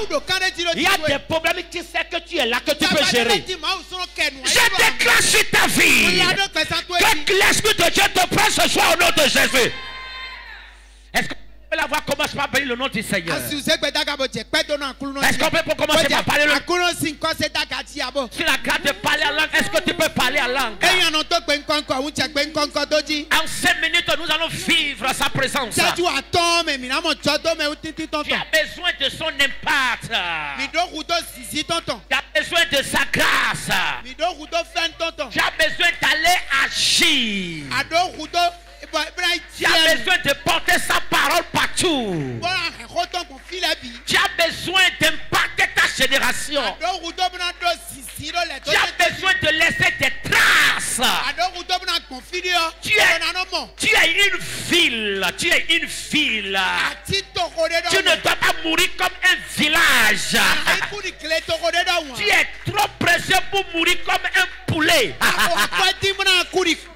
Il y a des problèmes, tu sais que tu es là, que tu peux gérer. Je déclare sur ta vie que l'Esprit de Dieu te prenne ce soir au nom de Jésus. Est-ce que la voix commence par parler le nom du Seigneur? Est-ce qu'on peut commencer par parler le nom? Si la grâce de parler en langue, est-ce que tu peux parler en langue? En 5 minutes, nous allons vivre sa présence. Tu as besoin de son impact. Tu as besoin de sa grâce. Tu as besoin d'aller agir. Tu as besoin de porter sa parole partout. tu es une ville. Tu ne dois pas mourir comme un village. Tu es trop précieux pour mourir comme un poulet.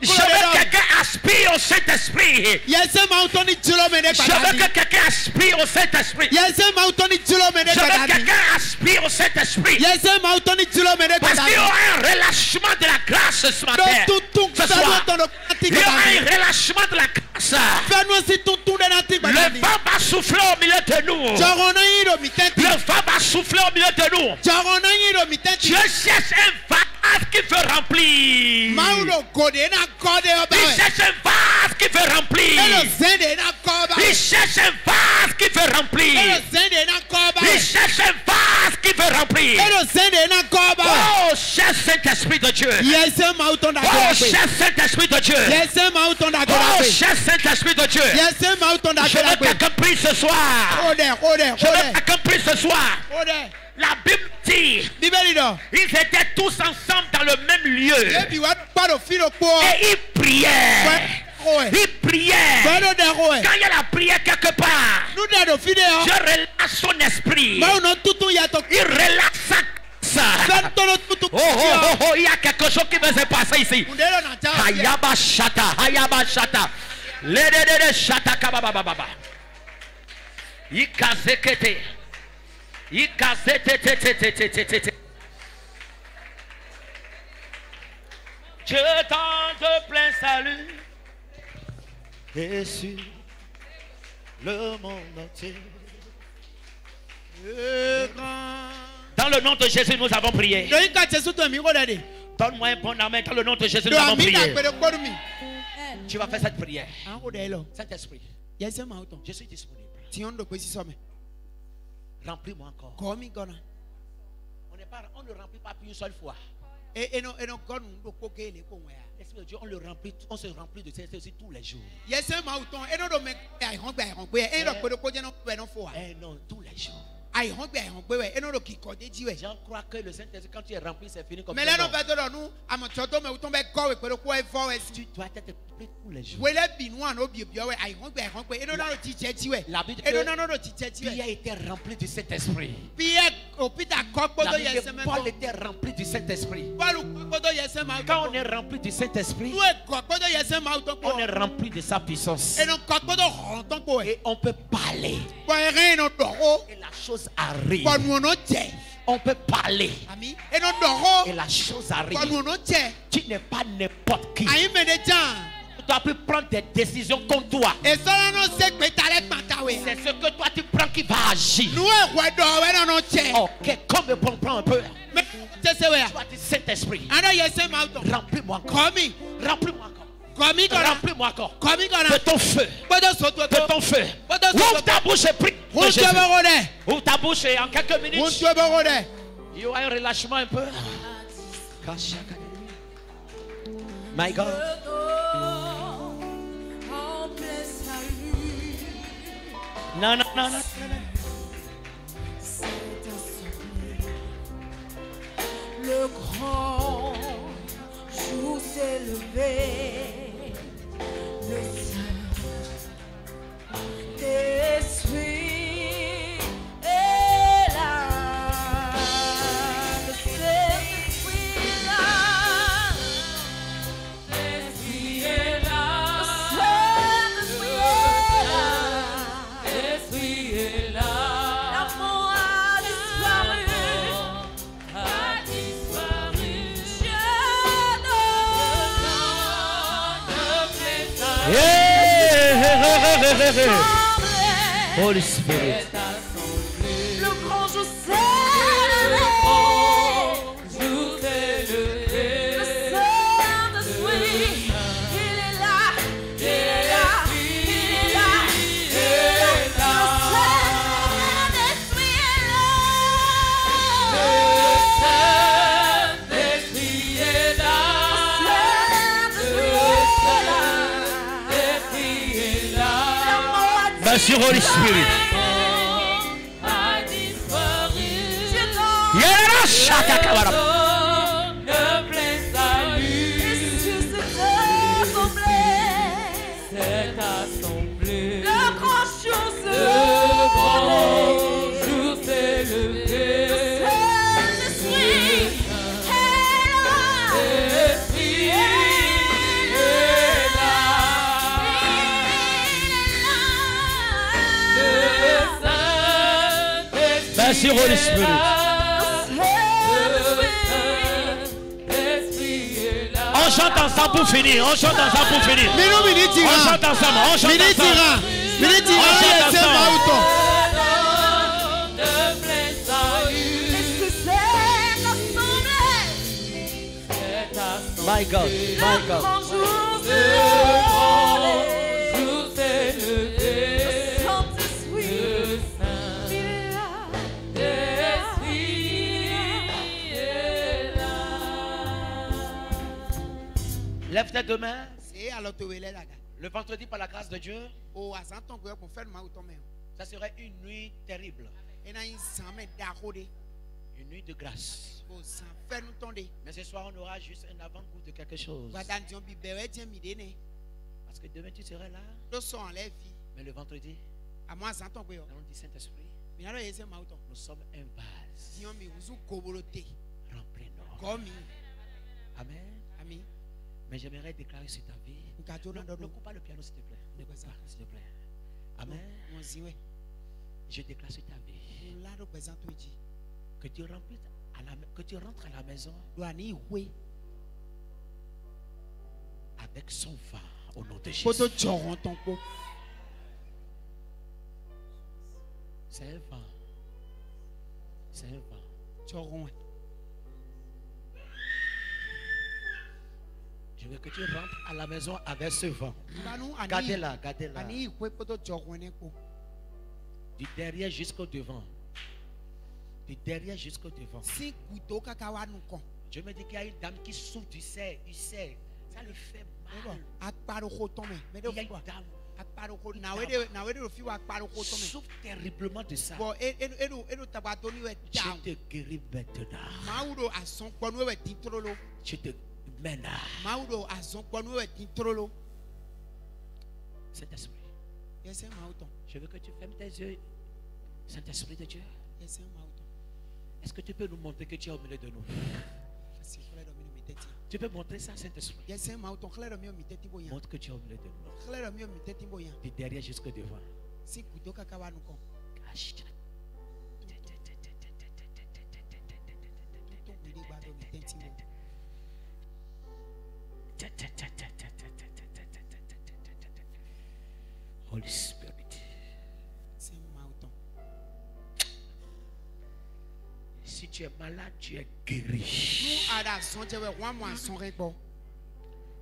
Je veux que quelqu'un aspire au Saint-Esprit. Je veux que quelqu'un aspire au Saint-Esprit. Je veux que quelqu'un aspire au Saint-Esprit. Parce qu'il y aura un relâchement de la grâce ce matin. Il y aura un relâchement de la grâce. Le vent va souffler au milieu de nous. Le vent va souffler au milieu de nous. Dieu cherche un vase qui veut remplir. Il cherche un vase qui veut remplir. Il cherche un vase qui veut remplir. Il cherche un vase qui veut remplir. Oh, cher Saint-Esprit de Dieu. Oh, cher Saint-Esprit de Dieu. Oh, cher Saint-Esprit de Dieu. Je veux quelqu'un prie ce soir. Je veux quelqu'un prie ce soir. La Bible dit, ils étaient tous ensemble dans le même lieu. Et ils priaient. Il priait. Quand il y a la prière quelque part, je relâche son esprit. Il relaxe sa. Oh, il y a quelque chose qui va se passer ici. Hayaba shata, hayaba shata. Ledede shata kabababa. Ikazekete. Ikazete. Je tente plein salut. Et sur le monde entier. Dans le nom de Jésus, nous avons prié. Donne-moi un bon amen. Dans le nom de Jésus, nous avons prié. Tu vas faire cette prière. Saint-Esprit, je suis disponible. Remplis-moi encore. On ne remplit pas plus une seule fois. L'Esprit de Dieu, on se remplit de Saint-Esprit tous les jours. Non, tous les jours. Je crois que le Saint-Esprit, quand tu es rempli, c'est fini comme ça. Tu dois être rempli tous les jours. La Bible dit que Pierre était rempli du Saint-Esprit. Paul était rempli du Saint-Esprit. Quand on est rempli du Saint-Esprit, on est rempli de sa puissance. Et on peut parler. Et la chose arrive. On peut parler. Et la chose arrive. Tu n'es pas n'importe qui. Tu dois plus prendre des décisions contre toi. C'est ce que toi tu prends qui va agir. Ok, comme on prend un peu. Tu vas dire Saint-Esprit, remplis-moi encore. Remplis-moi encore. Remplis-moi encore de ton feu. De ton feu. Ouvre ta bouche et prie. Ouvre ta bouche et en quelques minutes il y aura un relâchement un peu. My God. Non. Le grand jour s'est levé. Le Saint-Esprit est là. Le Saint-Esprit est là. L'Esprit est là. L'Esprit est là. L'amour a disparu. Holy Spirit. Le grand jour s'est levé. Le Saint-Esprit, il est là. Il est là. Il est là. Il est là. Le Saint-Esprit est là. Le Saint-Esprit est là. Merci Holy Spirit. Merci, Holy Spirit. On chante ensemble pour finir. On chante ensemble pour finir. On chante ensemble. On chante ensemble. My God, my God. Lève tes deux mains. Le vendredi, par la grâce de Dieu, ça serait une nuit terrible. Une nuit de grâce. Mais ce soir, on aura juste un avant-goût de quelque chose. Parce que demain, tu seras là. Mais le vendredi, on dit Saint-Esprit, nous sommes un vase. Remplis-nous. Amen. Mais j'aimerais déclarer sur ta vie. Ne coupe pas le piano, s'il te plaît. Ne coupe pas, s'il te plaît. Amen. Je déclare sur ta vie. Que tu rentres à la maison avec son vin au nom de Jésus. C'est un vin. C'est un vin. Je veux que tu rentres à la maison avec ce vin. Gardez-la, gardez-la. Du derrière jusqu'au devant. Du derrière jusqu'au devant. Je me dis qu'il y a une dame qui souffre du cerf. Ça lui fait mal. Il y a une dame qui souffre terriblement de ça. Je te guéris maintenant. Je te maintenant. Saint-Esprit, je veux que tu fermes tes yeux. Saint-Esprit de Dieu, est-ce que tu peux nous montrer que tu es au milieu de nous? Tu peux montrer ça, Saint-Esprit? Montre que tu es au milieu de nous. De derrière jusqu'au devant. Holy Spirit. Si tu es malade, tu es guéri.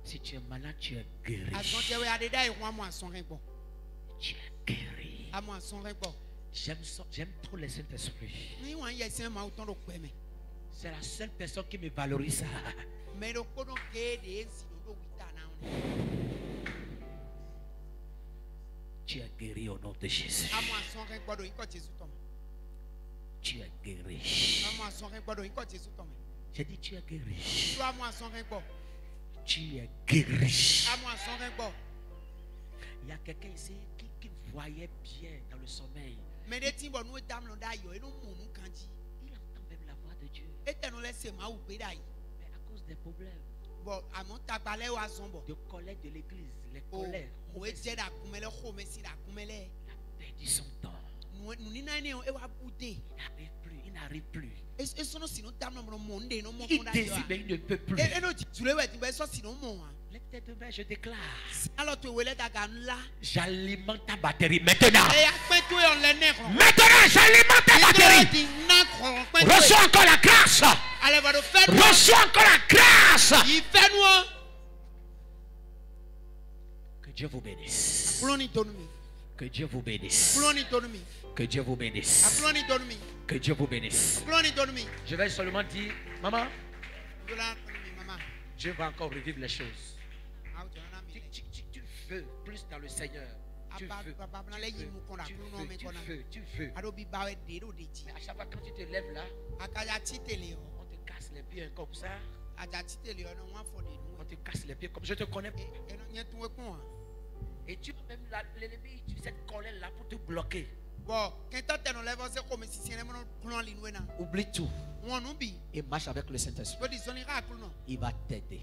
Si tu es malade, tu es guéri. Tu es guéri. J'aime trop le Saint-Esprit. C'est la seule personne qui me valorise. Tu es guéri au nom de Jésus. Tu es guéri. J'ai dit tu es guéri. Tu es guéri. Il y a quelqu'un ici qui voyait bien dans le sommeil. Il entend même la voix de Dieu. Mais à cause des problèmes de colère de l'église, les colères, il a perdu son temps. Il n'arrive plus. Il désire mais il ne peut plus. Je déclare, j'alimente ta batterie maintenant. Maintenant, j'alimente ta batterie. Reçois encore la grâce. Reçois encore la grâce. Que Dieu vous bénisse. Que Dieu vous bénisse. Que Dieu vous bénisse. Que Dieu vous bénisse. Je vais seulement dire, maman, Dieu va encore revivre les choses. Tu veux plus dans le Seigneur. Tu veux. Mais à chaque fois quand tu te lèves là, on te casse les pieds comme ça. On te casse les pieds comme je te connais. Et tu as même l'ennemi utilise cette colère là pour te bloquer. Oublie tout et marche avec le Saint-Esprit. Il va t'aider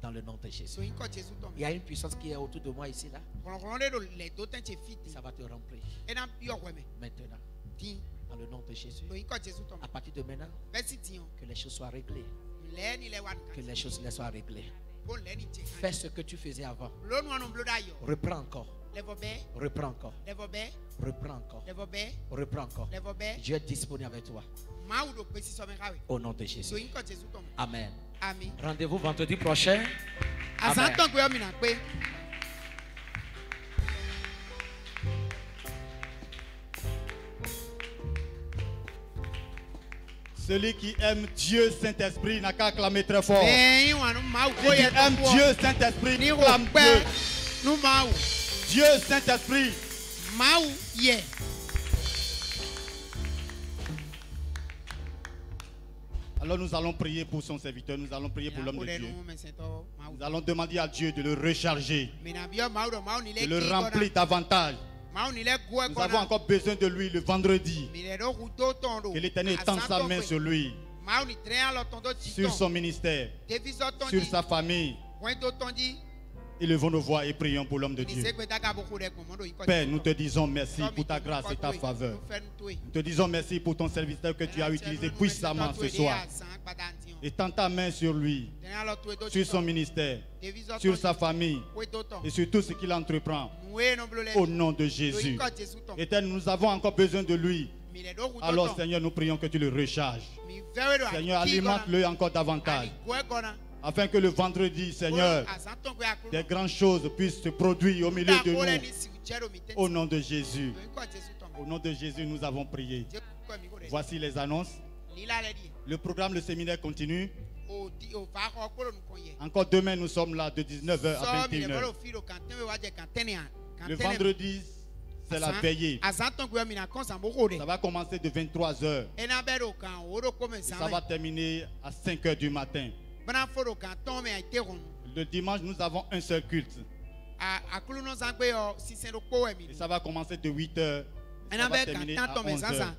dans le nom de Jésus. Il y a une puissance qui est autour de moi ici là. Ça va te remplir maintenant. Dans le nom de Jésus. À partir de maintenant, que les choses soient réglées. Que les choses soient réglées. Fais ce que tu faisais avant. Reprends encore. Reprends encore. Reprends encore. Reprends encore. Dieu est disponible avec toi. Au nom de Jésus. Amen. Rendez-vous vendredi prochain. Amen. Celui qui aime Dieu Saint-Esprit n'a qu'à clamer très fort. Celui qui aime Dieu Saint-Esprit, clame Dieu. Dieu Saint-Esprit. Alors nous allons prier pour son serviteur, nous allons prier pour l'homme de Dieu. Nous allons demander à Dieu de le recharger, de le remplir davantage. Nous avons encore besoin de lui le vendredi. Que l'Éternel tende sa main sur lui, sur son ministère, sur sa famille. Élevons nos voix et prions pour l'homme de Dieu. Père, nous te disons merci pour ta grâce et ta faveur. Nous te disons merci pour ton serviteur que tu as utilisé puissamment ce soir. Étends ta main sur lui, sur son ministère, sur sa famille et sur tout ce qu'il entreprend. Au nom de Jésus. Éternel, nous avons encore besoin de lui. Alors Seigneur, nous prions que tu le recharges. Seigneur, alimente-le encore davantage. Afin que le vendredi, Seigneur, des grandes choses puissent se produire au milieu de nous. Au nom de Jésus. Au nom de Jésus, nous avons prié. Voici les annonces. Le programme, le séminaire continue. Encore demain, nous sommes là de 19h à 21h. Le vendredi, c'est la veillée. Ça va commencer de 23h. Ça va terminer à 5h du matin. Le dimanche, nous avons un seul culte. Et ça va commencer de 8h. Ça va terminer à 11h.